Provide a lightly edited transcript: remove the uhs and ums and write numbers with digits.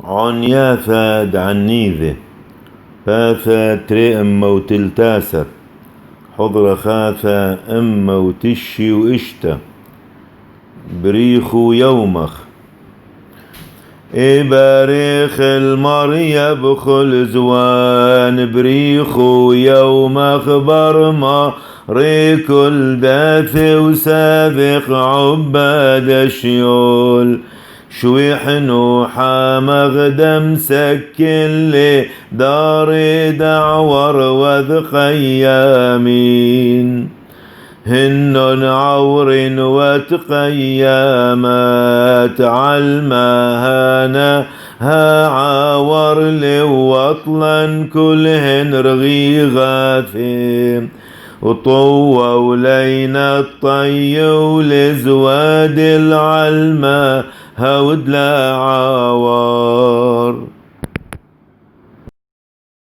عنيا فاد عنيذه فاثا تري أما وتلتاسر حضر خاثا أما وتشي وإشتا بريخو يومخ إباريخ المريا بخل زوان بريخو يومخ برما ريك الداث وسابق عباد الشيول شويح نوحا مغدم سكن لي دار دعور وذ خيامين هن عور وتقيامات علماهانا ها عاور لوطلا كلهن رغيغاثين وطوى ولينا الطي ولزواد العلماء هود لا عوار